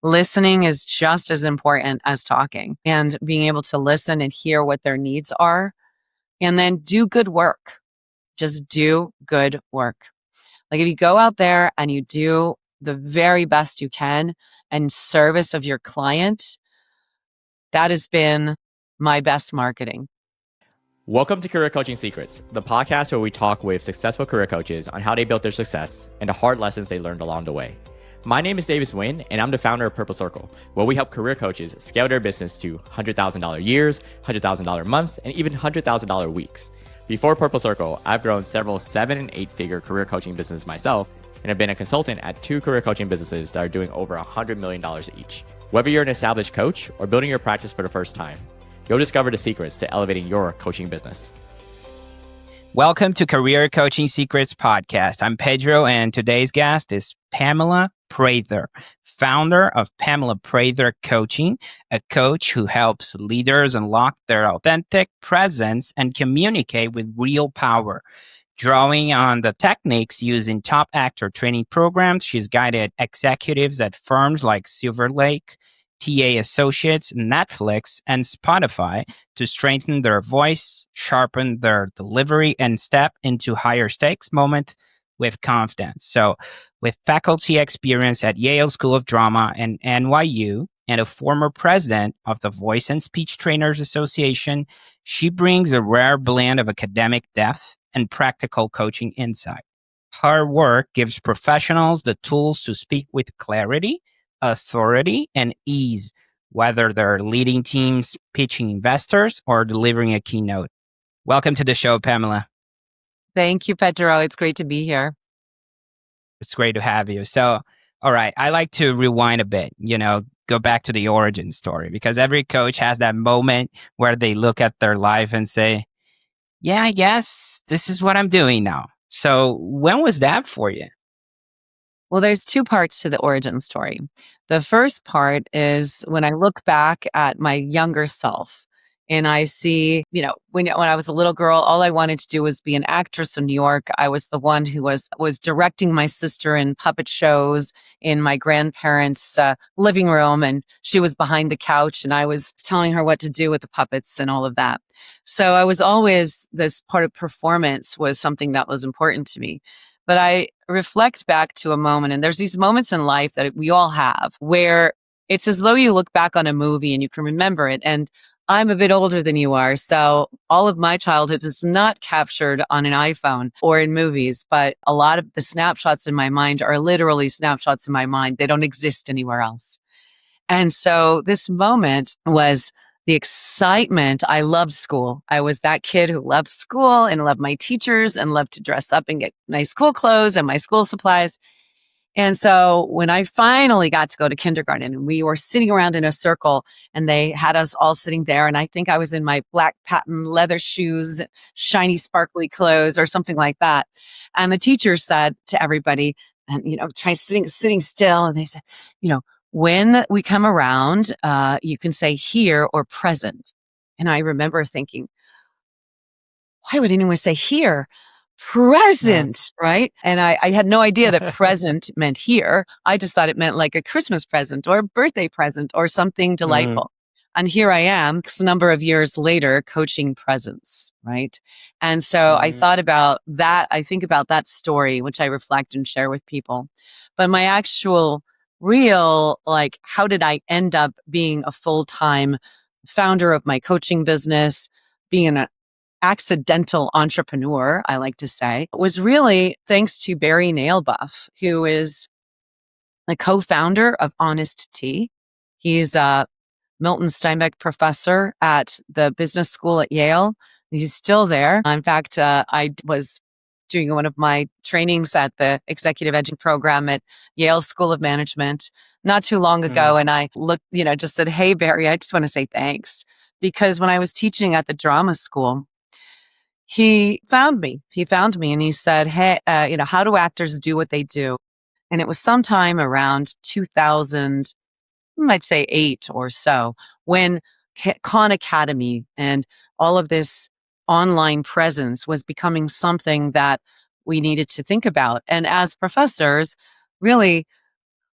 listening is just as important as talking, and being able to listen and hear what their needs are, and then do good work. Just do good work. Like if you go out there and you do the very best you can in service of your client, that has been my best marketing. Welcome to Career Coaching Secrets, the podcast where we talk with successful career coaches on how they built their success and the hard lessons they learned along the way. My name is Davis Nguyen, and I'm the founder of Purple Circle, where we help career coaches scale their business to $100,000 years, $100,000 months, and even $100,000 weeks. Before Purple Circle, I've grown several 7- and 8-figure career coaching businesses myself, and have been a consultant at 2 career coaching businesses that are doing over $100 million each. Whether you're an established coach or building your practice for the first time, you'll discover the secrets to elevating your coaching business. Welcome to Career Coaching Secrets Podcast. I'm Pedro, and today's guest is Pamela Prather, founder of Pamela Prather Coaching, a coach who helps leaders unlock their authentic presence and communicate with real power. Drawing on the techniques used in top actor training programs, she's guided executives at firms like Silver Lake, TA Associates, Netflix, and Spotify to strengthen their voice, sharpen their delivery, and step into higher stakes moments with confidence. So, with faculty experience at Yale School of Drama and NYU, and a former president of the Voice and Speech Trainers Association, she brings a rare blend of academic depth and practical coaching insight. Her work gives professionals the tools to speak with clarity, authority, and ease, whether they're leading teams, pitching investors, or delivering a keynote. Welcome to the show, Pamela. Thank you, Pedro. It's great to be here. It's great to have you. So, all right, I like to rewind a bit, go back to the origin story, because every coach has that moment where they look at their life and say, yeah, I guess this is what I'm doing now. So when was that for you? Well, there's 2 parts to the origin story. The first part is when I look back at my younger self and I see, when I was a little girl, all I wanted to do was be an actress in New York. I was the one who was directing my sister in puppet shows in my grandparents' living room, and she was behind the couch and I was telling her what to do with the puppets and all of that. So I was always, this part of performance was something that was important to me. But I reflect back to a moment, and there's these moments in life that we all have where it's as though you look back on a movie and you can remember it. And I'm a bit older than you are, so all of my childhood is not captured on an iPhone or in movies, but a lot of the snapshots in my mind are literally snapshots in my mind. They don't exist anywhere else. And so this moment was the excitement. I loved school. I was that kid who loved school and loved my teachers and loved to dress up and get nice school clothes and my school supplies. And so when I finally got to go to kindergarten and we were sitting around in a circle and they had us all sitting there, and I think I was in my black patent leather shoes, shiny sparkly clothes or something like that. And the teacher said to everybody, and, try sitting still. And they said, when we come around, you can say here or present. And I remember thinking, why would anyone say here? Present, right? And I had no idea that present meant here. I just thought it meant like a Christmas present or a birthday present or something delightful. And here I am, a number of years later, coaching presence, right? And so I thought about that. I think about that story, which I reflect and share with people. But my actual real, how did I end up being a full-time founder of my coaching business, being an accidental entrepreneur, I like to say, was really thanks to Barry Nailbuff, who is the co-founder of Honest Tea. He's a Milton Steinbeck professor at the business school at Yale. He's still there. In fact, I was doing one of my trainings at the Executive Edging program at Yale School of Management not too long ago. And I looked, just said, hey, Barry, I just want to say thanks. Because when I was teaching at the drama school, he found me and he said, hey, how do actors do what they do? And it was sometime around 2000, I'd say 8 or so, when Khan Academy and all of this online presence was becoming something that we needed to think about. And as professors, really,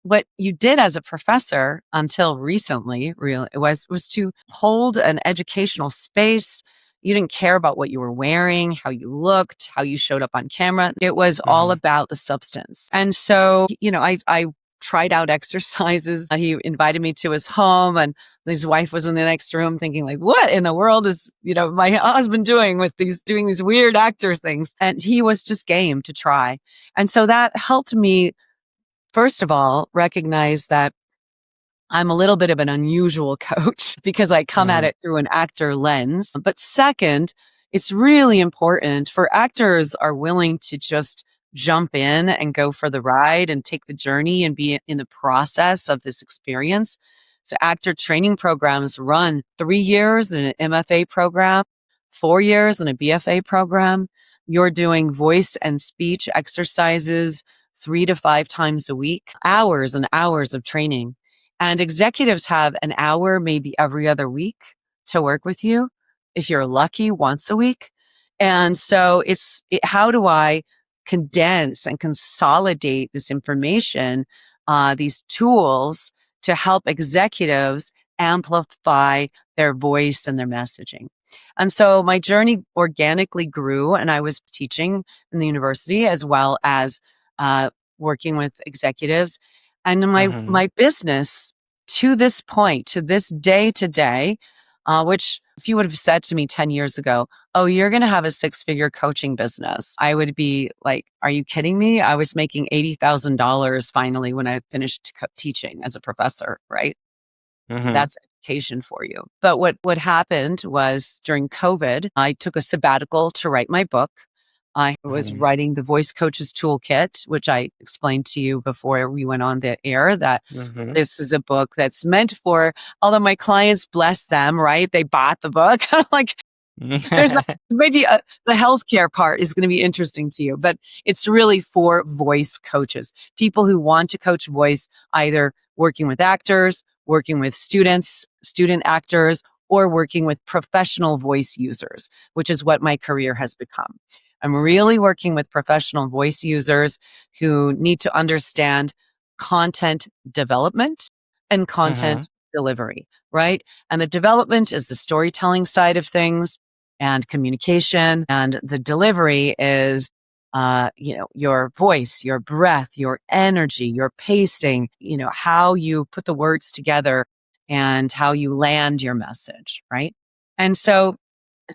what you did as a professor until recently, really, was to hold an educational space. You didn't care about what you were wearing, how you looked, how you showed up on camera. It was all Mm-hmm. about the substance. And so, I tried out exercises. He invited me to his home, and his wife was in the next room thinking like, what in the world is, my husband doing with doing these weird actor things? And he was just game to try. And so that helped me, first of all, recognize that I'm a little bit of an unusual coach because I come at Mm-hmm. it through an actor lens. But second, it's really important for actors are willing to just jump in and go for the ride and take the journey and be in the process of this experience. So actor training programs run 3 years in an MFA program, 4 years in a BFA program. You're doing voice and speech exercises 3 to 5 times a week, hours and hours of training. And executives have an hour, maybe every other week to work with you. If you're lucky, once a week. And so how do I condense and consolidate this information, these tools to help executives amplify their voice and their messaging? And so my journey organically grew, and I was teaching in the university as well as working with executives. And Mm-hmm. my business to this point, to this day today, which if you would have said to me 10 years ago, oh, you're going to have a 6-figure coaching business, I would be like, are you kidding me? I was making $80,000 finally when I finished teaching as a professor, right? Mm-hmm. That's education for you. But what happened was during COVID, I took a sabbatical to write my book. I was Mm-hmm. writing the Voice Coaches Toolkit, which I explained to you before we went on the air, that Mm-hmm. this is a book that's meant for, although my clients, bless them, right? They bought the book. Like, there's not, maybe the healthcare part is going to be interesting to you, but it's really for voice coaches, people who want to coach voice, either working with actors, working with students, student actors, or working with professional voice users, which is what my career has become. I'm really working with professional voice users who need to understand content development and Mm-hmm. content delivery, right? And the development is the storytelling side of things and communication, and the delivery is your voice, your breath, your energy, your pacing, how you put the words together and how you land your message, right? And so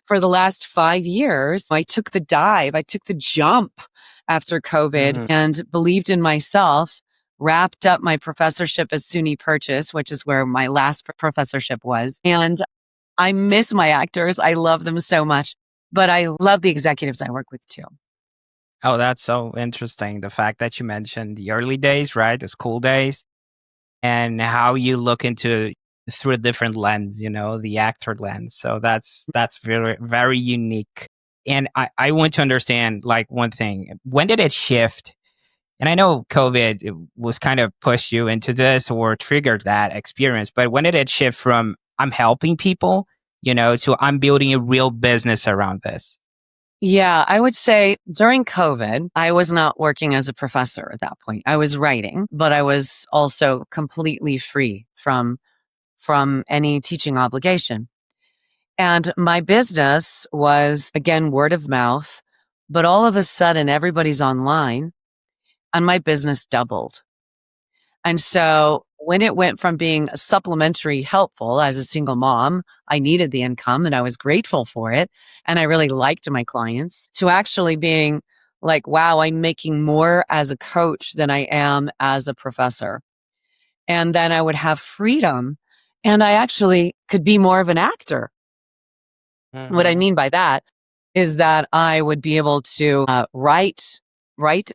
for the last 5 years, I took the dive, I took the jump after COVID Mm-hmm. and believed in myself, wrapped up my professorship as SUNY Purchase, which is where my last professorship was. And I miss my actors. I love them so much, but I love the executives I work with too. Oh, that's so interesting. The fact that you mentioned the early days, right? The school days, and how you look into through a different lens, the actor lens. So that's very, very unique. And I want to understand like one thing. When did it shift? And I know COVID was kind of pushed you into this or triggered that experience, but when did it shift from I'm helping people, to I'm building a real business around this? Yeah, I would say during COVID, I was not working as a professor at that point. I was writing, but I was also completely free from any teaching obligation. And my business was again word of mouth, but all of a sudden everybody's online and my business doubled. And so when it went from being supplementary helpful as a single mom, I needed the income and I was grateful for it. And I really liked my clients, to actually being like, wow, I'm making more as a coach than I am as a professor. And then I would have freedom and I actually could be more of an actor. What I Mm-hmm. mean by that is that I would be able to write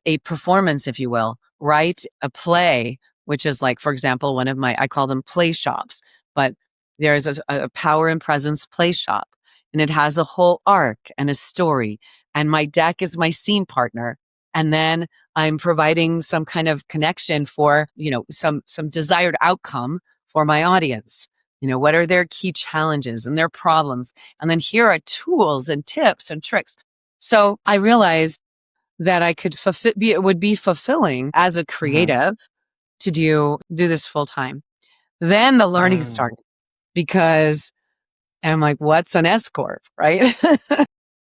a performance, if you will, write a play, which is like, for example, one of my, I call them play shops, but there's a power and presence play shop, and it has a whole arc and a story, and my deck is my scene partner, and then I'm providing some kind of connection for some desired outcome for my audience. What are their key challenges and their problems? And then here are tools and tips and tricks. So I realized that I could it would be fulfilling as a Mm-hmm. creative to do this full time. Then the learning Mm. started because I'm like, what's an S corp, right?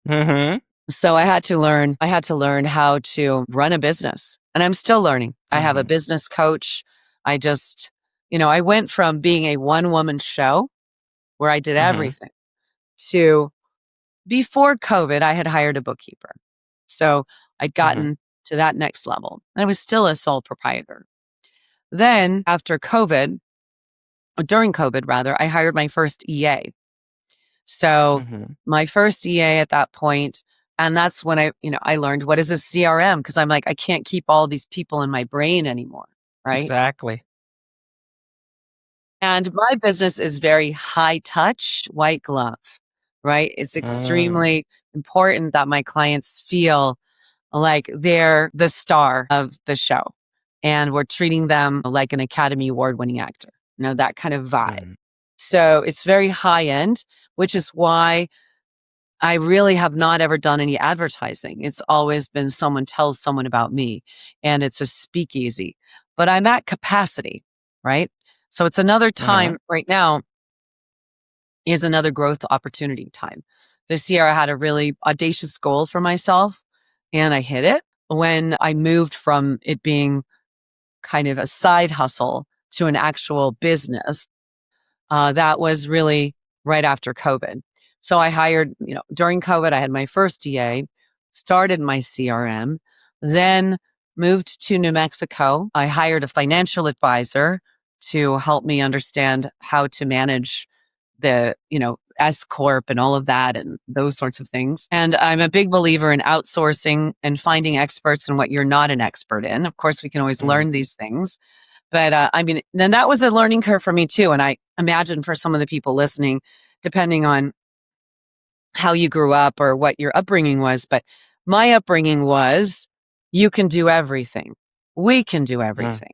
Mhm. So I had to learn how to run a business, and I'm still learning. I have a Mhm. business coach. I just, I went from being a one woman show where I did Mhm. everything to before COVID, I had hired a bookkeeper. So I'd Mhm. gotten to that next level, and I was still a sole proprietor. Then after COVID, or during COVID rather, I hired my first EA. So Mhm. my first EA at that point, and that's when I learned what is a CRM, because I'm like, I can't keep all these people in my brain anymore, right? Exactly. And my business is very high touch, white glove, right? It's Mm. extremely important that my clients feel like they're the star of the show and we're treating them like an Academy Award winning actor, that kind of vibe. Mm. So it's very high end, which is why I really have not ever done any advertising. It's always been someone tells someone about me and it's a speakeasy, but I'm at capacity, right? So it's another Mhm. time right now is another growth opportunity time. This year I had a really audacious goal for myself and I hit it when I moved from it being kind of a side hustle to an actual business. That was really right after COVID. So I hired, during COVID, I had my first EA, started my CRM, then moved to New Mexico. I hired a financial advisor to help me understand how to manage the, S Corp and all of that and those sorts of things. And I'm a big believer in outsourcing and finding experts in what you're not an expert in. Of course, we can always Mm. learn these things. But I mean, then that was a learning curve for me too. And I imagine for some of the people listening, depending on how you grew up or what your upbringing was, but my upbringing was you can do everything. We can do Mm. everything.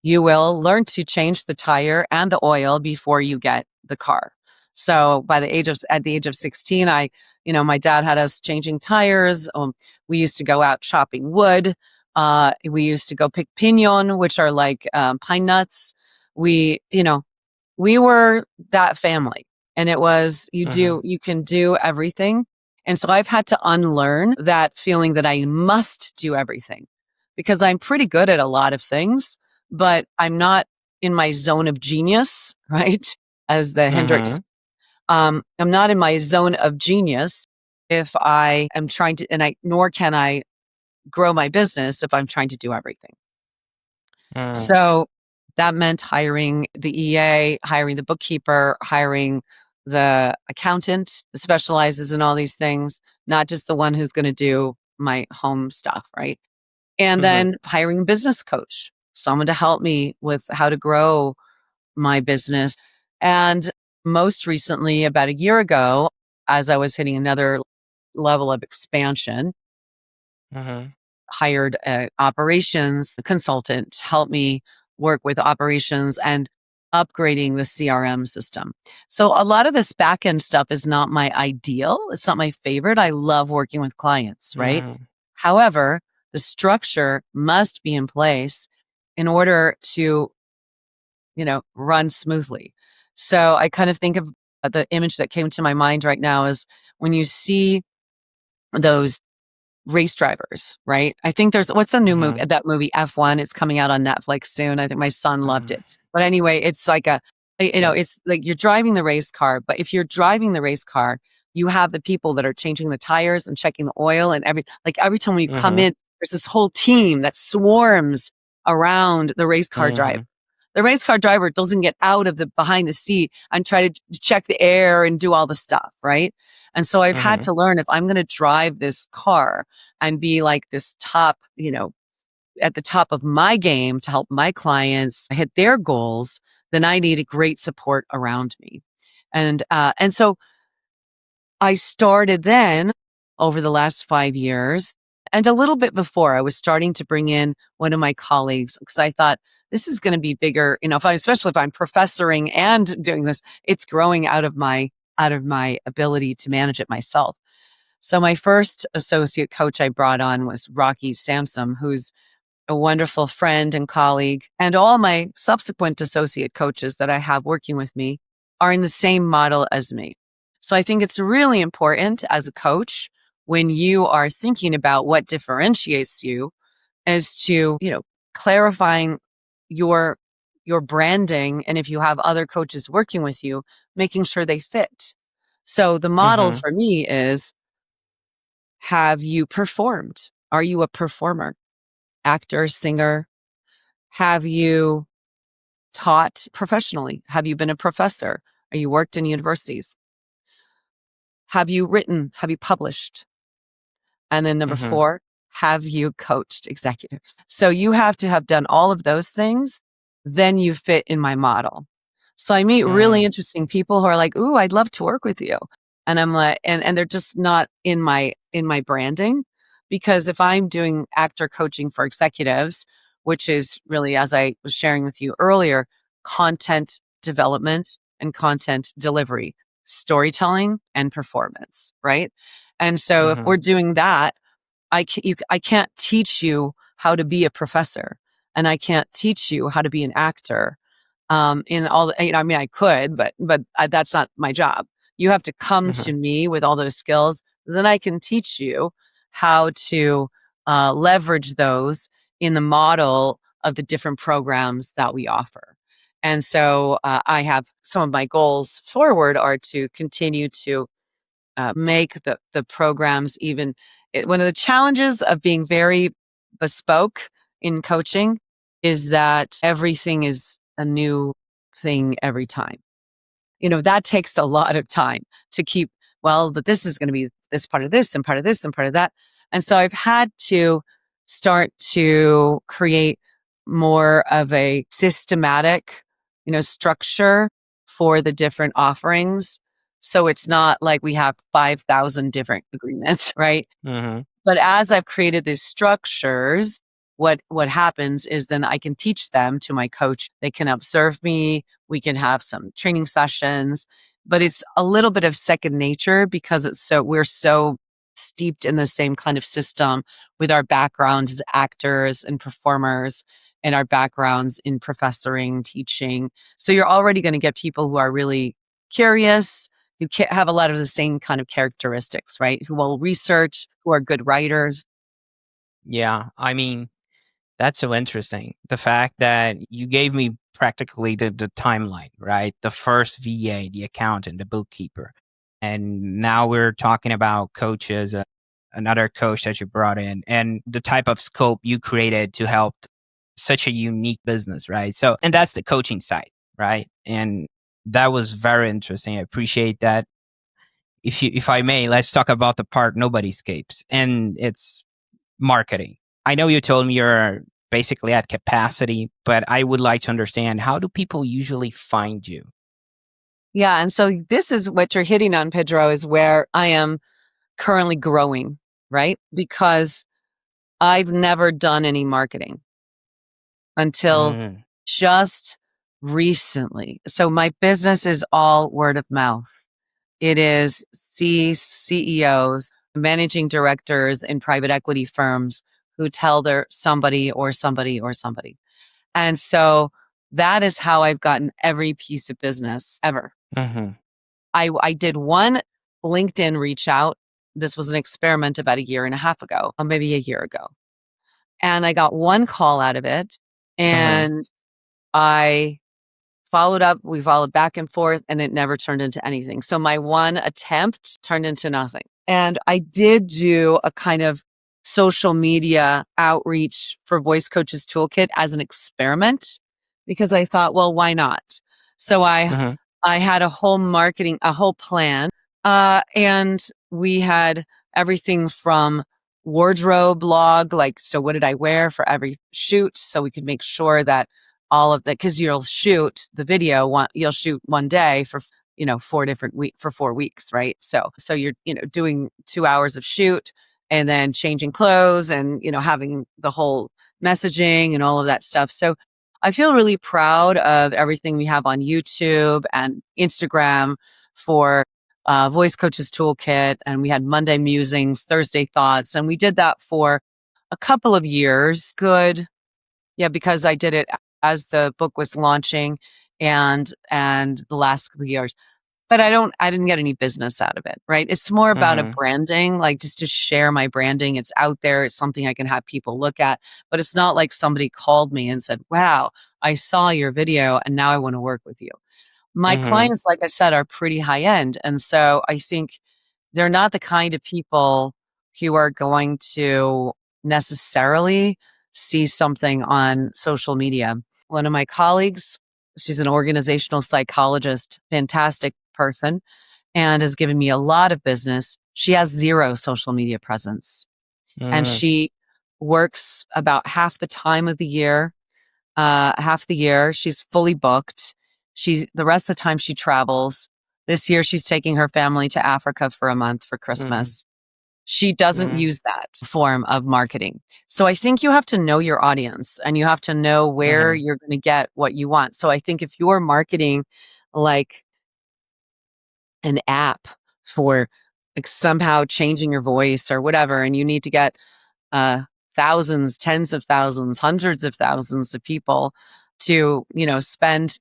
You will learn to change the tire and the oil before you get the car. So at the age of 16, my dad had us changing tires. We used to go out chopping wood. We used to go pick pinon, which are like pine nuts. We, we were that family, and it was Mhm. you can do everything. And so I've had to unlearn that feeling that I must do everything because I'm pretty good at a lot of things, but I'm not in my zone of genius, right? As the Hendrix, Mhm. I'm not in my zone of genius if I am trying to, nor can I grow my business if I'm trying to do everything. Mm. So that meant hiring the EA, hiring the bookkeeper, hiring the accountant that specializes in all these things, not just the one who's going to do my home stuff, right? And Mhm. then hiring a business coach, someone to help me with how to grow my business. And most recently, about a year ago, as I was hitting another level of expansion, Mhm. hired an operations consultant to help me work with operations and upgrading the CRM system. So a lot of this back end stuff is not my ideal. It's not my favorite. I love working with clients, right? Mm. However, the structure must be in place in order to, run smoothly. So I kind of think of the image that came to my mind right now is when you see those race drivers, right? I think there's what's the new movie? Mhm. That movie F1. It's coming out on Netflix soon. I think my son loved Mhm. it. But anyway, it's like Yeah. it's like you're driving the race car. But if you're driving the race car, you have the people that are changing the tires and checking the oil, and every time when you come Mhm. in, there's this whole team that swarms around the race car driver. Mhm. The race car driver doesn't get out of the behind the seat and try to check the air and do all the stuff, right? And so I've had Mhm. to learn if I'm going to drive this car and be like this top, at the top of my game to help my clients hit their goals, then I need a great support around me. And so I started then over the last 5 years and a little bit before I was starting to bring in one of my colleagues because I thought this is going to be bigger, especially if I'm professoring and doing this, it's growing out of my ability to manage it myself. So my first associate coach I brought on was Rocky Samsom, who's a wonderful friend and colleague, and all my subsequent associate coaches that I have working with me are in the same model as me. So I think it's really important as a coach when you are thinking about what differentiates you as to, clarifying your your branding, and if you have other coaches working with you, making sure they fit. So the model Mm-hmm. for me is, have you performed? Are you a performer? Actor, singer? Have you taught professionally? Have you been a professor? Are you worked in universities? Have you written? Have you published? And then number Mm-hmm. 4, have you coached executives? So you have to have done all of those things, then you fit in my model. So I meet really Mm. interesting people who are like, "Ooh, I'd love to work with you." And I'm like, and they're just not in my branding, because if I'm doing actor coaching for executives, which is really, as I was sharing with you earlier, content development and content delivery, storytelling and performance, right? And so if Mm-hmm. we're doing that, I can't teach you how to be a professor, and I can't teach you how to be an actor. In all the, I mean, I could, but that's not my job. You have to come Mm-hmm. to me with all those skills. Then I can teach you how to leverage those in the model of the different programs that we offer. And so I have some of my goals forward are to continue to make the programs even. One of the challenges of being very bespoke in coaching is that everything is a new thing every time. That takes a lot of time to keep, well, that this is going to be this part of this and part of this and part of that. And so I've had to start to create more of a systematic, structure for the different offerings. So it's not like we have 5,000 different agreements, right? Mm-hmm. But as I've created these structures, what happens is then I can teach them to my coach. They can observe me. We can have some training sessions, but it's a little bit of second nature because we're so steeped in the same kind of system with our backgrounds as actors and performers and our backgrounds in professoring, teaching. So you're already going to get people who are really curious, who have a lot of the same kind of characteristics, right? Who will research, who are good writers. Yeah, I mean, that's so interesting. The fact that you gave me practically the timeline, right? The first VA, the accountant, the bookkeeper. And now we're talking about coaches, another coach that you brought in, and the type of scope you created to help such a unique business, right? So, and that's the coaching side, right? And that was very interesting. I appreciate that. If I may, let's talk about the part nobody escapes, and it's marketing. I know you told me you're basically at capacity, but I would like to understand, how do people usually find you? Yeah. And so this is what you're hitting on, Pedro, is where I am currently growing, right? Because I've never done any marketing until Mm, just recently. So my business is all word of mouth. It is CEOs, managing directors in private equity firms who tell their somebody or somebody or somebody. And so that is how I've gotten every piece of business ever. mhm, I did one LinkedIn reach out. This was an experiment about a year and a half ago, or maybe a year ago. And I got one call out of it. mhm, And I followed up, we followed back and forth, and it never turned into anything. So my one attempt turned into nothing. And I did do a kind of social media outreach for Voice Coaches Toolkit as an experiment because I thought, well, why not? So mhm, I had a whole plan, and we had everything from wardrobe log, like, so what did I wear for every shoot? So we could make sure that all of that, because you'll shoot the video you'll shoot one day for 4 weeks, right? So you're doing 2 hours of shoot and then changing clothes and having the whole messaging and all of that stuff. So I feel really proud of everything we have on YouTube and Instagram for Voice Coaches Toolkit, and we had Monday Musings, Thursday Thoughts, and we did that for a couple of years. Good Yeah, because I did it as the book was launching and the last couple of years. But I didn't get any business out of it, right? It's more about a Mm-hmm. branding, like just to share my branding. It's out there. It's something I can have people look at, but it's not like somebody called me and said, "Wow, I saw your video and now I want to work with you." My Mm-hmm. clients, like I said, are pretty high end. And so I think they're not the kind of people who are going to necessarily see something on social media. One of my colleagues, she's an organizational psychologist, fantastic person, and has given me a lot of business. She has zero social media presence, and Mm-hmm. she works about half the year she's fully booked. The rest of the time she travels. This year she's taking her family to Africa for a month for Christmas. She doesn't Mm-hmm. use that form of marketing. So I think you have to know your audience and you have to know where Mm-hmm. you're going to get what you want. So I think if you're marketing like an app for like somehow changing your voice or whatever, and you need to get thousands, tens of thousands, hundreds of thousands of people to, spend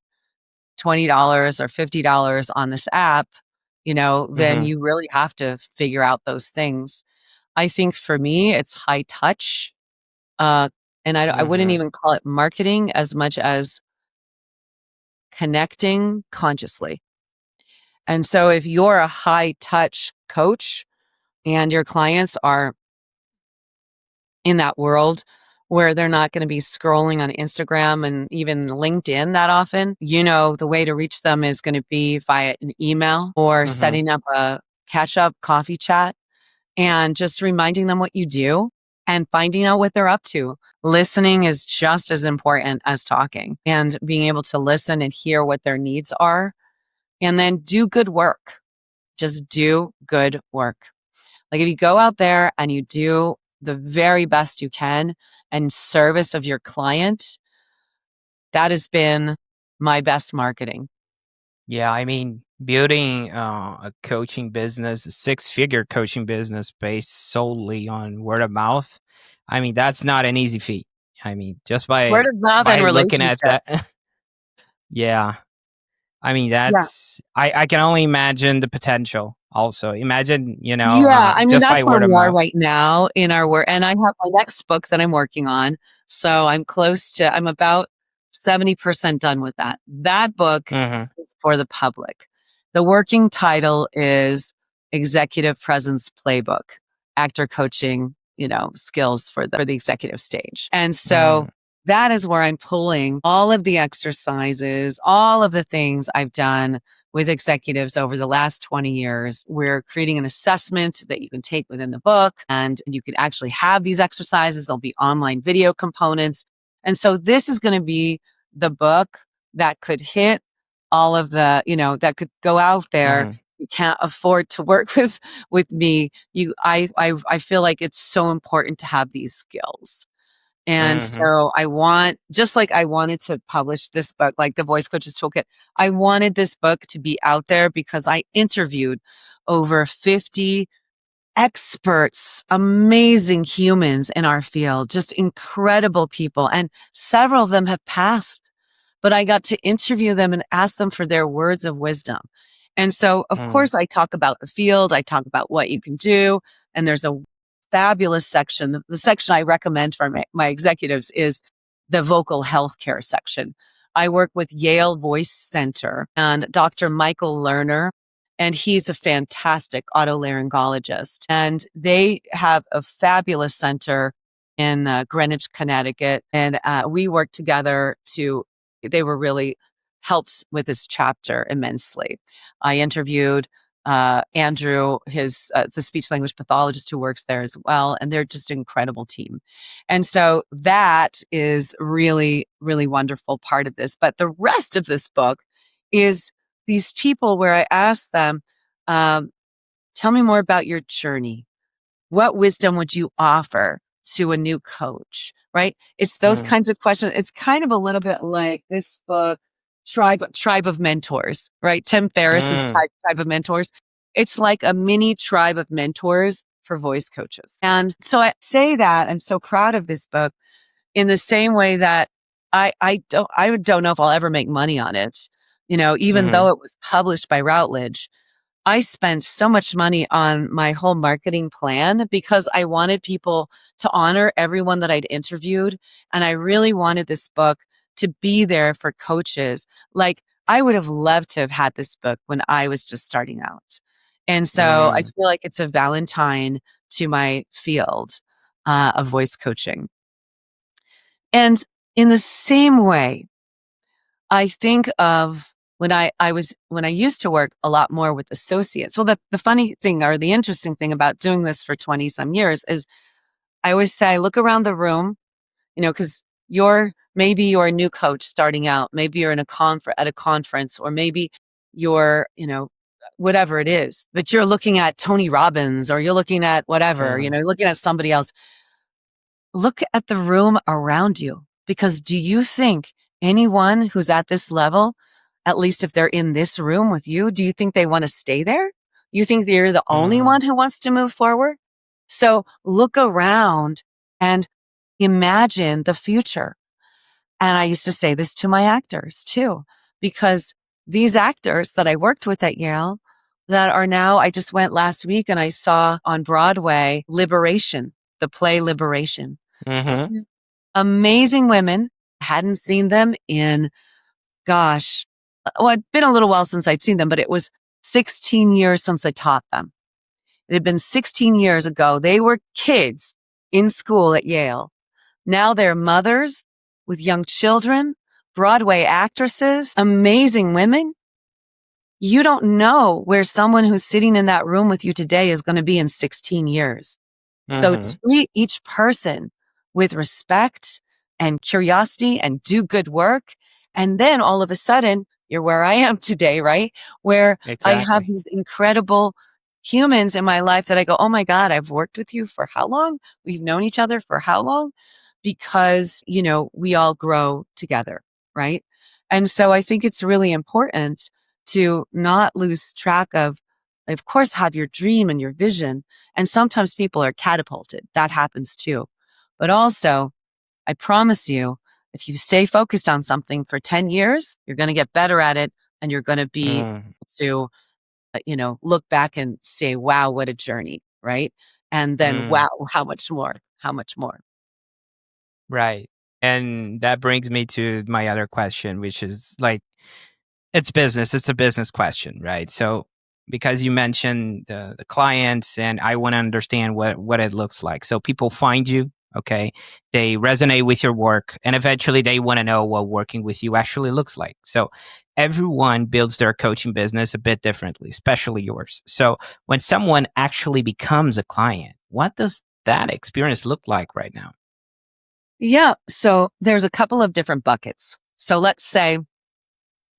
$20 or $50 on this app, then Mm-hmm. you really have to figure out those things. I think for me, it's high touch. Uh, and I wouldn't Mm-hmm. even call it marketing as much as connecting consciously. And so if you're a high touch coach and your clients are in that world where they're not going to be scrolling on Instagram and even LinkedIn that often, the way to reach them is going to be via an email or Mm-hmm. setting up a catch up coffee chat and just reminding them what you do and finding out what they're up to. Listening is just as important as talking, and being able to listen and hear what their needs are and then do good work. Just do good work. Like if you go out there and you do the very best you can in service of your client, that has been my best marketing. Yeah, I mean, building a coaching business, a six-figure coaching business based solely on word of mouth, I mean, that's not an easy feat. I mean, just Word of mouth and by looking at that, relationships. yeah. I mean, Yeah. I can only imagine the potential. Also, imagine Yeah, I mean, just by that's where word of we are mouth. right now in our work. And I have my next book that I'm working on. So I'm about 70% done with that. That book Mm-hmm. is for the public. The working title is Executive Presence Playbook, actor coaching, skills for the executive stage. And so that is where I'm pulling all of the exercises, all of the things I've done with executives over the last 20 years. We're creating an assessment that you can take within the book, and you can actually have these exercises. There'll be online video components. And so this is going to be the book that could hit all of that could go out there. Mm-hmm. You can't afford to work with me. I feel like it's so important to have these skills. And Mm-hmm. so just like I wanted to publish this book, like the Voice Coaches Toolkit, I wanted this book to be out there because I interviewed over 50 experts, amazing humans in our field, just incredible people. And several of them have passed, but I got to interview them and ask them for their words of wisdom. And so, of Mm-hmm. course, I talk about the field, I talk about what you can do. And there's a fabulous section. The section I recommend for my executives is the vocal healthcare section. I work with Yale Voice Center and Dr. Michael Lerner, and he's a fantastic otolaryngologist. And they have a fabulous center in Greenwich, Connecticut. And we work together they were really helped with this chapter immensely. I interviewed Andrew, the speech language pathologist who works there as well, and they're just an incredible team. And so that is really, really wonderful part of this. But the rest of this book is these people where I ask them, um, tell me more about your journey. What wisdom would you offer to a new coach? Right? It's those Mm-hmm. kinds of questions. It's kind of a little bit like this book, Tribe of Mentors, right? Tim Ferriss's Tribe of Mentors. It's like a mini tribe of mentors for voice coaches. And so I say that I'm so proud of this book in the same way that I don't know if I'll ever make money on it. Even Mm-hmm. though it was published by Routledge, I spent so much money on my whole marketing plan because I wanted people to honor everyone that I'd interviewed. And I really wanted this book to be there for coaches. Like, I would have loved to have had this book when I was just starting out. And so I Mm-hmm. feel like it's a Valentine to my field of voice coaching. And in the same way, I think of when I used to work a lot more with associates. Well, the funny thing or the interesting thing about doing this for 20 some years is I always say, look around the room, because maybe you're a new coach starting out, maybe you're at a conference, or maybe you're, whatever it is, but you're looking at Tony Robbins, or you're looking at whatever, Mm-hmm. you're looking at somebody else. Look at the room around you, because do you think anyone who's at this level, at least if they're in this room with you, do you think they want to stay there? You think they're the only Mm-hmm. one who wants to move forward? So look around and imagine the future. And I used to say this to my actors too, because these actors that I worked with at Yale that are now, I just went last week and I saw on Broadway Liberation, the play Liberation. Mm-hmm. Amazing women. Hadn't seen them in, gosh, well, it'd been a little while since I'd seen them, but it was 16 years since I taught them. It had been 16 years ago. They were kids in school at Yale. Now they're mothers with young children, Broadway actresses, amazing women. You don't know where someone who's sitting in that room with you today is going to be in 16 years. So Mm-hmm. treat each person with respect and curiosity and do good work. And then all of a sudden, you're where I am today, right? Where I have Exactly. these incredible humans in my life that I go, oh my God, I've worked with you for how long? We've known each other for how long? Because, we all grow together, right? And so I think it's really important to not lose track of course, have your dream and your vision. And sometimes people are catapulted. That happens too. But also, I promise you, if you stay focused on something for 10 years, you're going to get better at it and you're going to be Mm. able to, look back and say, wow, what a journey, right? And then, Mm. wow, how much more? How much more? Right. And that brings me to my other question, which is like, it's business. It's a business question, right? So, because you mentioned the clients, and I want to understand what it looks like. So, people find you, okay? They resonate with your work, and eventually they want to know what working with you actually looks like. So, everyone builds their coaching business a bit differently, especially yours. So, when someone actually becomes a client, what does that experience look like right now? Yeah. So there's a couple of different buckets. So let's say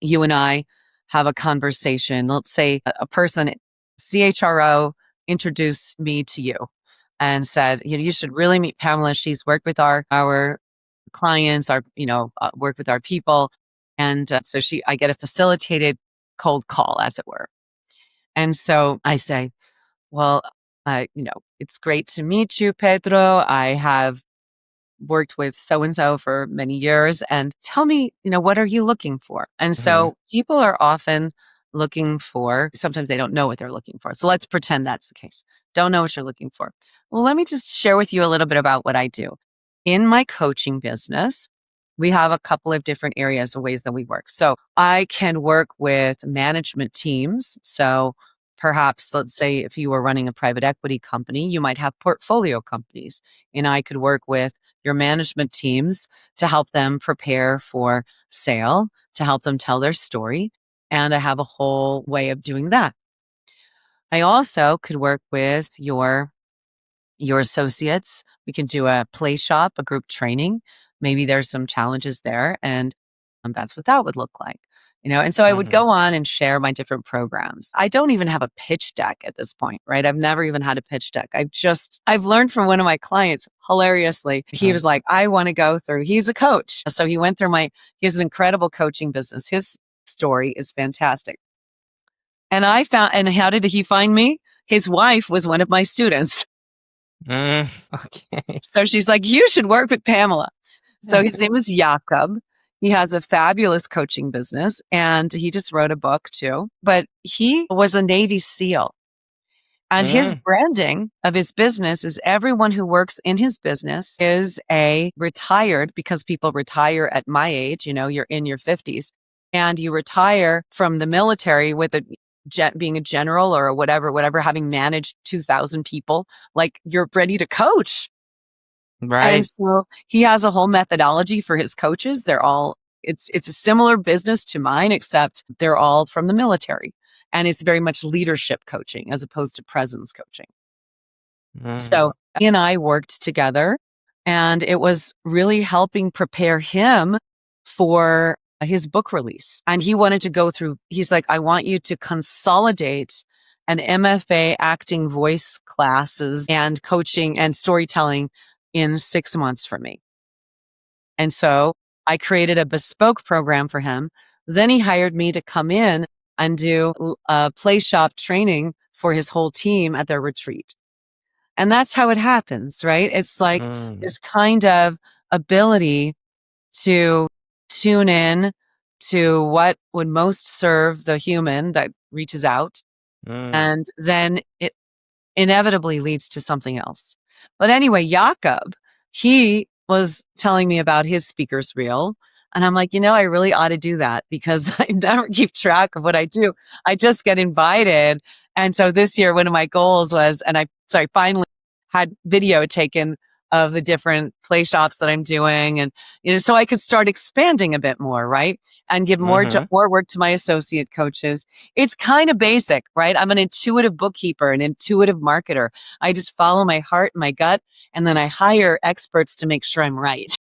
you and I have a conversation. Let's say a person, CHRO, introduced me to you and said, you should really meet Pamela. She's worked with our clients, work with our people. And so I get a facilitated cold call, as it were. And so I say, well, it's great to meet you, Pedro. I have worked with so and so for many years, and tell me, what are you looking for? And Hmm. so people are often looking for, sometimes they don't know what they're looking for. So let's pretend that's the case. Don't know what you're looking for. Well, let me just share with you a little bit about what I do. In my coaching business, we have a couple of different areas of ways that we work. So I can work with management teams. So perhaps, let's say, if you were running a private equity company, you might have portfolio companies, and I could work with your management teams to help them prepare for sale, to help them tell their story. And I have a whole way of doing that. I also could work with your associates. We can do a play shop, a group training. Maybe there's some challenges there, and that's what that would look like. And so I would Hmm. go on and share my different programs. I don't even have a pitch deck at this point, right? I've never even had a pitch deck. I've learned from one of my clients, hilariously. He was like, I want to go through, he's a coach. So he went through he has an incredible coaching business. His story is fantastic. And how did he find me? His wife was one of my students. Mm. Okay. So she's like, you should work with Pamela. So his name is Jakob. He has a fabulous coaching business and he just wrote a book too. But he was a Navy SEAL. And his Mm, branding of his business is everyone who works in his business is a retired, because people retire at my age, you're in your 50s, and you retire from the military with being a general or whatever, having managed 2,000 people, like you're ready to coach. And right. so he has a whole methodology for his coaches. It's a similar business to mine, except they're all from the military. And it's very much leadership coaching as opposed to presence coaching. Mhm, So he and I worked together and it was really helping prepare him for his book release. And he wanted to go through, he's like, I want you to consolidate an MFA acting voice classes and coaching and storytelling in 6 months for me. And so I created a bespoke program for him. Then he hired me to come in and do play shop training for his whole team at their retreat. And that's how it happens, right? It's like mm, this kind of ability to tune in to what would most serve the human that reaches out. mm, And then it inevitably leads to something else. But anyway, Jakob, he was telling me about his speaker's reel. And I'm like, I really ought to do that because I never keep track of what I do. I just get invited. And so this year, one of my goals was, so I finally had video taken of the different play shops that I'm doing. And, so I could start expanding a bit more, right? And give mhm. more work to my associate coaches. It's kind of basic, right? I'm an intuitive bookkeeper, an intuitive marketer. I just follow my heart, my gut, and then I hire experts to make sure I'm right.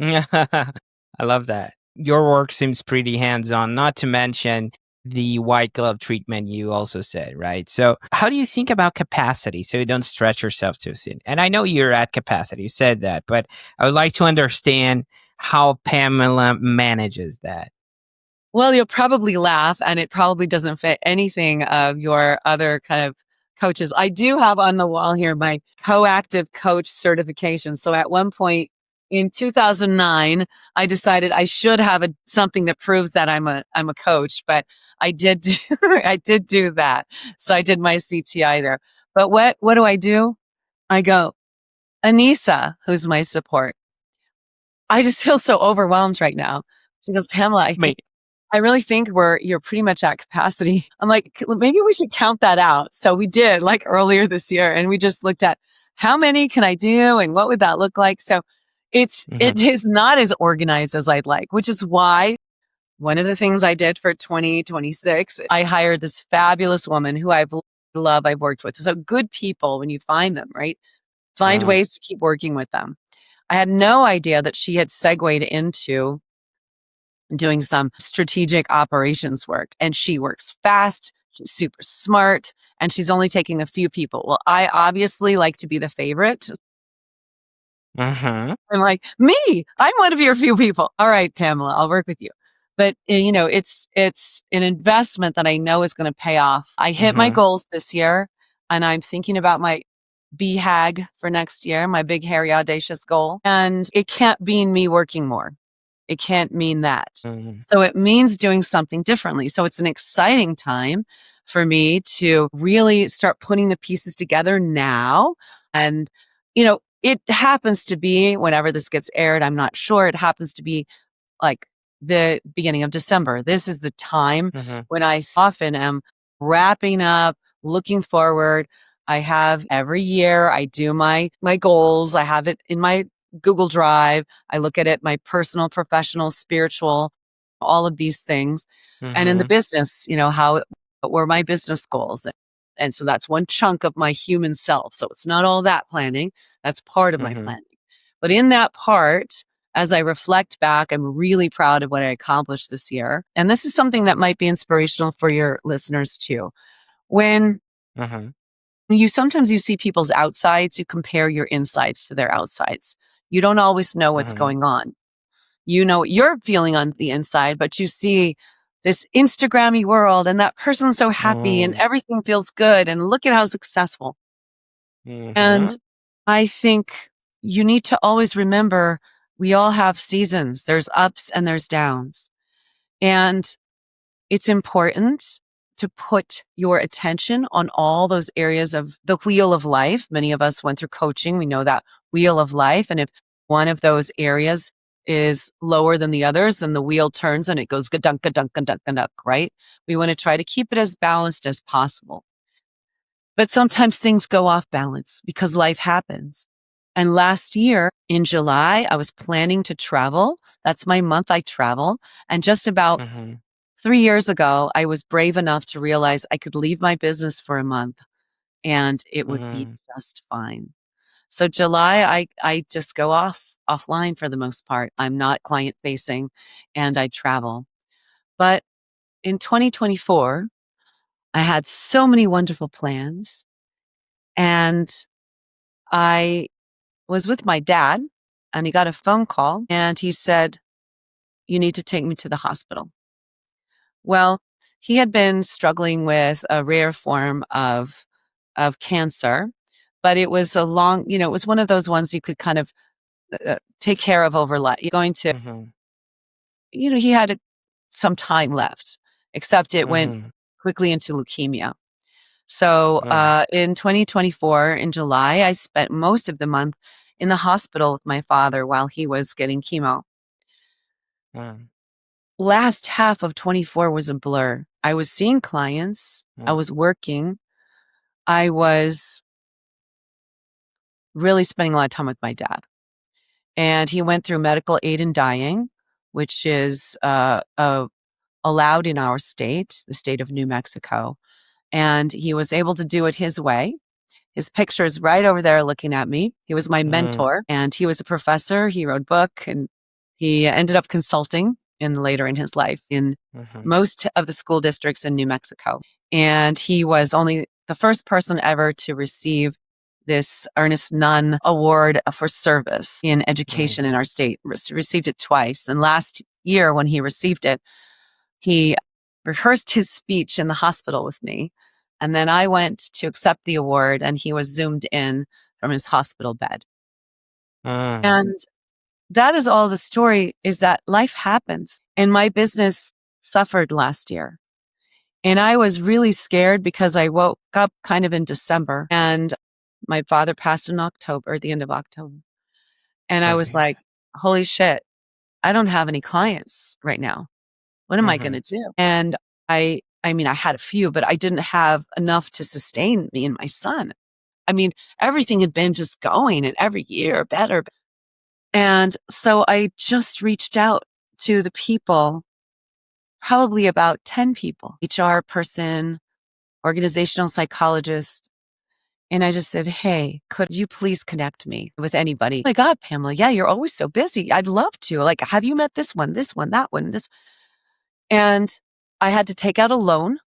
I love that. Your work seems pretty hands-on, not to mention the white glove treatment you also said, right? So, how do you think about capacity so you don't stretch yourself too thin? And I know you're at capacity, you said that, but I would like to understand how Pamela manages that. Well, you'll probably laugh, and it probably doesn't fit anything of your other kind of coaches. I do have on the wall here my coactive coach certification. So at one point in 2009, I decided I should have something that proves that I'm a coach, but I did I did do that. So I did my CTI there. But what do? I go, Anissa, who's my support. I just feel so overwhelmed right now. She goes, Pamela, I really think you're pretty much at capacity. I'm like, maybe we should count that out. So we did like earlier this year and we just looked at how many can I do and what would that look like? So Mhm, it is not as organized as I'd like, which is why one of the things I did for 2026, I hired this fabulous woman who I've worked with. So good people, when you find them, right? Find mm, ways to keep working with them. I had no idea that she had segued into doing some strategic operations work. And she works fast, she's super smart, and she's only taking a few people. Well, I obviously like to be the favorite. mhm, I'm like, me, I'm one of your few people. All right, Pamela, I'll work with you. But it's an investment that I know is going to pay off. I hit my mhm, goals this year, and I'm thinking about my BHAG for next year, my big, hairy, audacious goal. And it can't mean me working more. It can't mean that. mhm, So it means doing something differently. So it's an exciting time for me to really start putting the pieces together now. And, it happens to be whenever this gets aired, I'm not sure. It happens to be like the beginning of December. This is the time mhm, when I often am wrapping up, looking forward. I have every year, I do my goals. I have it in my Google Drive. I look at it, my personal, professional, spiritual, all of these things. And in the mhm, business, what were my business goals? And so that's one chunk of my human self. So it's not all that planning. That's part of my mhm, planning. But in that part, as I reflect back, I'm really proud of what I accomplished this year. And this is something that might be inspirational for your listeners too. When mhm, sometimes you see people's outsides, you compare your insides to their outsides. You don't always know what's mhm, going on. You know what you're feeling on the inside, but you see this Instagrammy world and that person's so happy and mm, everything feels good and look at how successful. And mhm, I think you need to always remember We all have seasons. There's ups and there's downs. And it's important to put your attention on all those areas of the wheel of life. Many of us went through coaching. We know that wheel of life. And if one of those areas is lower than the others, then the wheel turns and it goes gadunk, gadunk, gadunk, gadunk, right? We want to try to keep it as balanced as possible. But sometimes things go off balance because life happens. And last year in July, I was planning to travel. That's my month I travel. And just about Mm-hmm. 3 years ago, I was brave enough to realize I could leave my business for a month and it would be Mm-hmm. just fine. So July, I just go offline for the most part. I'm not client facing and I travel. But in 2024, I had so many wonderful plans and I was with my dad and he got a phone call and he said, "You need to take me to the hospital." Well, he had been struggling with a rare form of cancer, but it was a long, it was one of those ones you could kind of take care of over life. You're going to, Mm-hmm. he had some time left, except it went Mm-hmm. quickly into leukemia. So Mm-hmm. in 2024, in July, I spent most of the month in the hospital with my father while he was getting chemo. Last half of 24 was a blur. I was seeing clients, I Mm-hmm. was working, I was really spending a lot of time with my dad. And he went through medical aid in dying, which is allowed in our state, the state of New Mexico. And he was able to do it his way. His picture is right over there looking at me. He was my mentor and he was a professor. He wrote a book and he ended up consulting later in his life in Mm-hmm. most of the school districts in New Mexico. And he was only the first person ever to receive this Ernest Nunn Award for service in education in our state. Received it twice. And last year when he received it, he rehearsed his speech in the hospital with me. And then I went to accept the award and he was zoomed in from his hospital bed. Mm-hmm. And that is all the story, is that life happens. And my business suffered last year. And I was really scared because I woke up kind of in December and my father passed in October, the end of October. And I Sorry to was hear like, holy shit, I don't have any clients right now. What am I going that. to do? And I mean, I had a few, but I didn't have enough to sustain me and my son. I mean, everything had been just going and every year better. And so I just reached out to the people, probably about 10 people, HR person, organizational psychologist. And I just said, hey, could you please connect me with anybody? Oh my God, Pamela, yeah, you're always so busy. I'd love to. Like, have you met this one, that one, this? And I had to take out a loan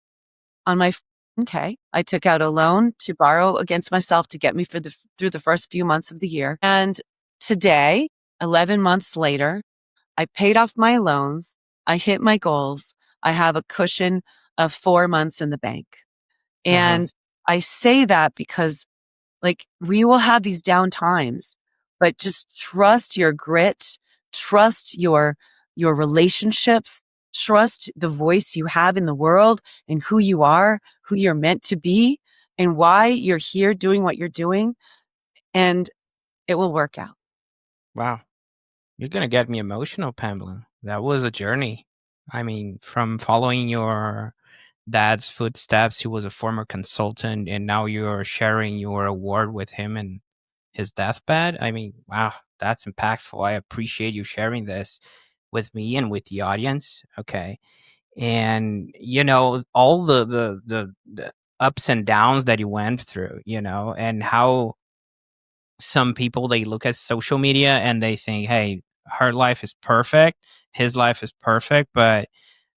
on my okay. I took out a loan to borrow against myself to get me through the first few months of the year. And today, 11 months later, I paid off my loans. I hit my goals. I have a cushion of 4 months in the bank. Mm-hmm. And I say that because like we will have these down times, but just trust your grit, trust your relationships, trust the voice you have in the world and who you are, who you're meant to be, and why you're here doing what you're doing, and it will work out. Wow. You're gonna get me emotional, Pamela. That was a journey. I mean, from following your dad's footsteps, he was a former consultant, and now you're sharing your award with him and his deathbed. I mean, wow, that's impactful. I appreciate you sharing this with me and with the audience. Okay. And all the ups and downs that you went through, and how some people, they look at social media and they think, hey, her life is perfect, his life is perfect, but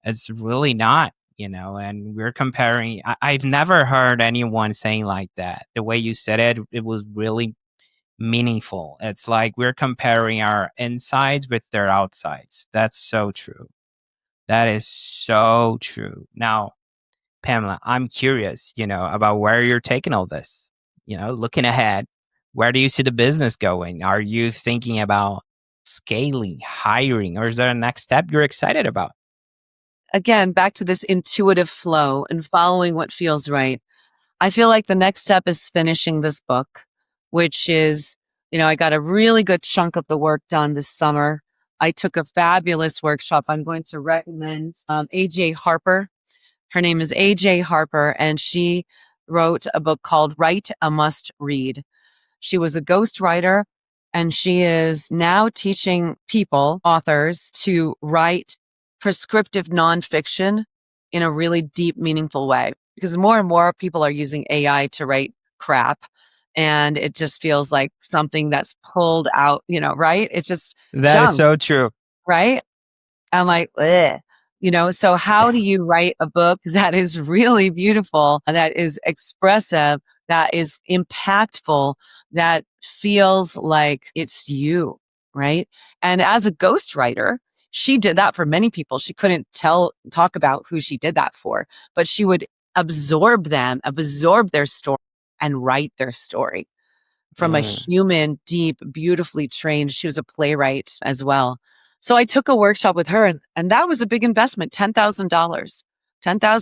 it's really not, and we're comparing. I've never heard anyone saying like that. The way you said it, it was really meaningful. It's like we're comparing our insides with their outsides. That's so true. That is so true. Now, Pamela, I'm curious, about where you're taking all this. Looking ahead, where do you see the business going? Are you thinking about scaling, hiring, or is there a next step you're excited about? Again, back to this intuitive flow and following what feels right. I feel like the next step is finishing this book, which is, I got a really good chunk of the work done this summer. I took a fabulous workshop. I'm going to recommend AJ Harper. Her name is AJ Harper, and she wrote a book called Write a Must Read. She was a ghostwriter, and she is now teaching people, authors, to write prescriptive nonfiction in a really deep, meaningful way. Because more and more people are using AI to write crap. And it just feels like something that's pulled out, right? It's just That is junk, so true. right? I'm like, ugh. So how do you write a book that is really beautiful, that is expressive, that is impactful, that feels like it's you, right? And as a ghostwriter, she did that for many people. She couldn't talk about who she did that for, but she would absorb their story and write their story from a Mm, human, deep, beautifully trained. She was a playwright as well. So I took a workshop with her, and that was a big investment, $10,000,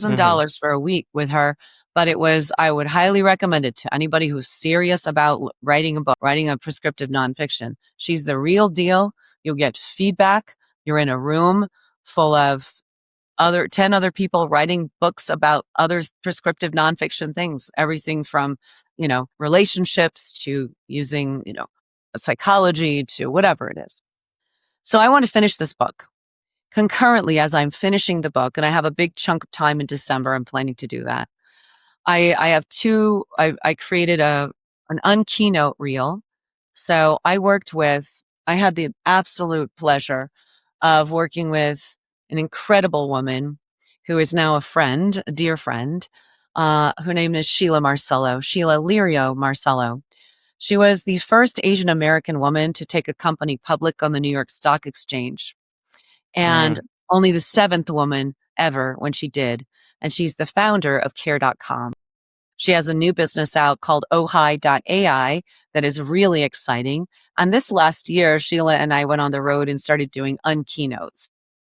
mhm. $10,000 for a week with her. But I would highly recommend it to anybody who's serious about writing a book, writing a prescriptive nonfiction. She's the real deal. You'll get feedback. You're in a room full of 10 other people writing books about other prescriptive nonfiction things, everything from, relationships to using, psychology to whatever it is. So I want to finish this book. Concurrently, as I'm finishing the book, and I have a big chunk of time in December, I'm planning to do that. I have I created an unkeynote reel. So I had the absolute pleasure of working with an incredible woman who is now a dear friend. Her name is Sheila Lirio Marcello. She was the first Asian American woman to take a company public on the New York Stock Exchange, and Mm, only the seventh woman ever when she did. And she's the founder of care.com. She has a new business out called AI that is really exciting. And this last year, Sheila and I went on the road and started doing unkeynotes.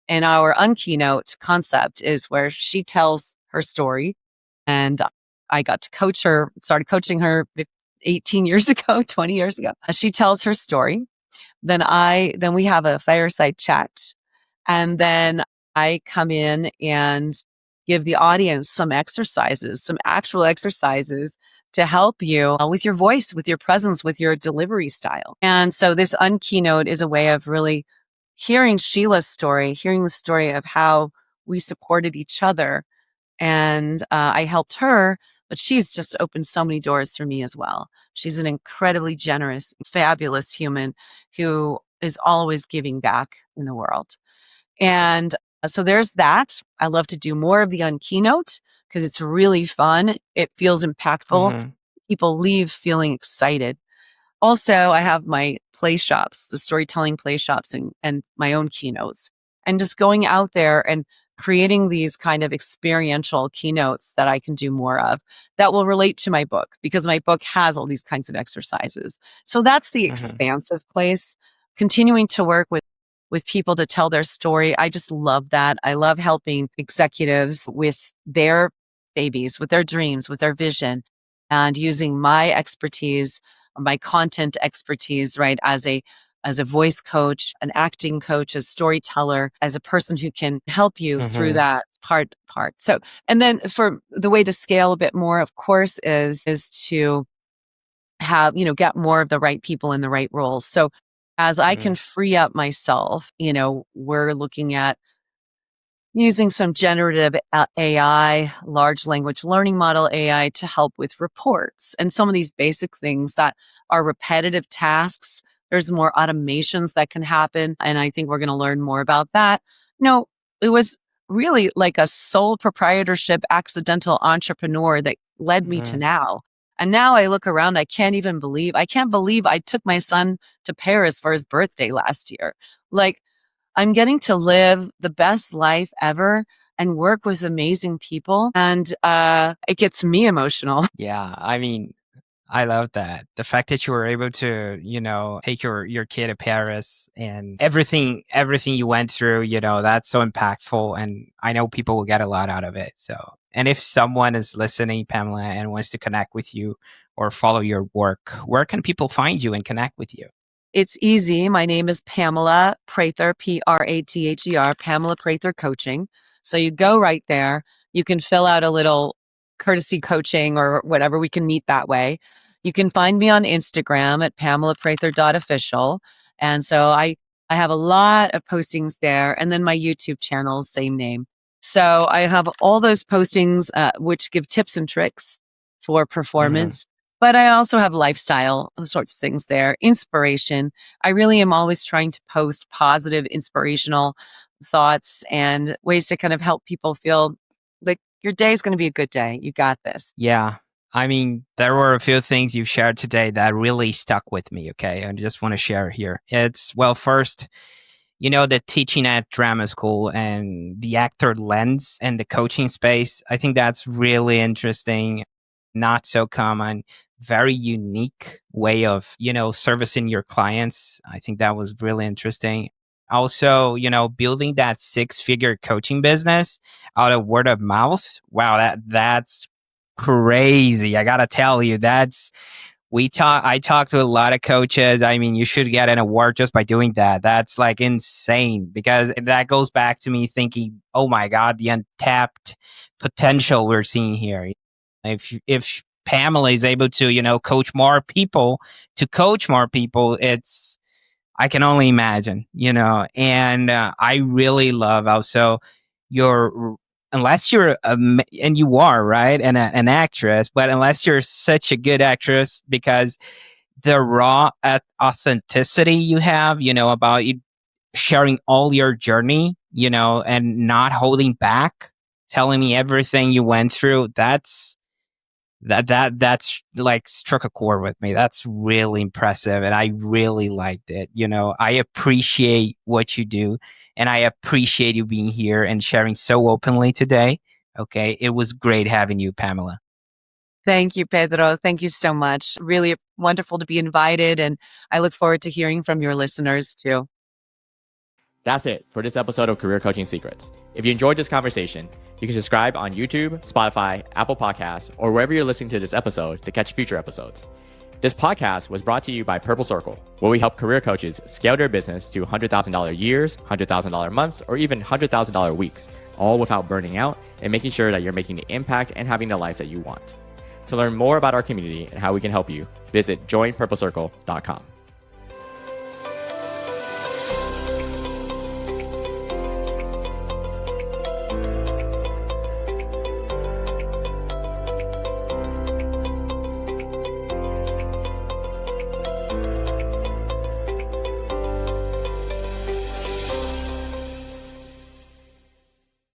And our unkeynote concept is where she tells her story. And I got to started coaching her 18 years ago, 20 years ago. She tells her story. Then we have a fireside chat, and then I come in and give the audience some exercises, some actual exercises to help you with your voice, with your presence, with your delivery style. And so this unkeynote is a way of really hearing Sheila's story, hearing the story of how we supported each other. And I helped her, but she's just opened so many doors for me as well. She's an incredibly generous, fabulous human who is always giving back in the world. And so there's that. I love to do more of the unkeynote because it's really fun. It feels impactful. mhm, People leave feeling excited. Also, I have my play shops, the storytelling play shops, and my own keynotes, and just going out there and creating these kind of experiential keynotes that I can do more of that will relate to my book, because my book has all these kinds of exercises. So that's the mhm, expansive place. Continuing to work with people to tell their story. I just love that. I love helping executives with their babies, with their dreams, with their vision, and using my expertise, my content expertise, right, as a voice coach, an acting coach, a storyteller, as a person who can help you through mhm, that part. So, and then for the way to scale a bit more, of course, is to have, get more of the right people in the right roles. So as I can mm, free up myself, we're looking at using some generative AI, large language learning model AI, to help with reports and some of these basic things that are repetitive tasks. There's more automations that can happen. And I think we're going to learn more about that. It was really like a sole proprietorship, accidental entrepreneur that led me to mm. now. And now I look around, I can't believe I took my son to Paris for his birthday last year. Like, I'm getting to live the best life ever and work with amazing people. And it gets me emotional. Yeah, I mean, I love that. The fact that you were able to, take your kid to Paris and everything you went through, that's so impactful. And I know people will get a lot out of it. So, and if someone is listening, Pamela, and wants to connect with you or follow your work, where can people find you and connect with you? It's easy. My name is Pamela Prather, Prather, Pamela Prather Coaching. So you go right there. You can fill out a little courtesy coaching or whatever. We can meet that way. You can find me on Instagram at pamelaprather.official. And so I have a lot of postings there. And then my YouTube channel, same name. So I have all those postings, which give tips and tricks for Mhm. performance. But I also have lifestyle sorts of things there, inspiration. I really am always trying to post positive, inspirational thoughts and ways to kind of help people feel like your day is going to be a good day. You got this. Yeah. I mean, there were a few things you've shared today that really stuck with me. Okay. I just want to share here. Well, first, the teaching at drama school and the actor lens and the coaching space. I think that's really interesting, not so common, very unique way of, servicing your clients. I think that was really interesting. Also, building that six-figure coaching business out of word of mouth. Wow, that's crazy. I gotta tell you, I talk to a lot of coaches. I mean, you should get an award just by doing that. That's like insane because that goes back to me thinking, oh my God, the untapped potential we're seeing here. If Pamela is able to, coach more people, I can only imagine, and I really love also your, unless you're, and you are, right, and an actress, but unless you're such a good actress, because the raw authenticity you have, about you sharing all your journey, and not holding back, telling me everything you went through, that's like struck a chord with me. That's really impressive and I really liked it. I appreciate what you do and I appreciate you being here and sharing so openly today. Okay, it was great having you, Pamela. Thank you, Pedro. Thank you so much. Really wonderful to be invited. And I look forward to hearing from your listeners too. That's it for this episode of Career Coaching Secrets. If you enjoyed this conversation, you can subscribe on YouTube, Spotify, Apple Podcasts, or wherever you're listening to this episode to catch future episodes. This podcast was brought to you by Purple Circle, where we help career coaches scale their business to $100,000 years, $100,000 months, or even $100,000 weeks, all without burning out and making sure that you're making the impact and having the life that you want. To learn more about our community and how we can help you, visit joinpurplecircle.com.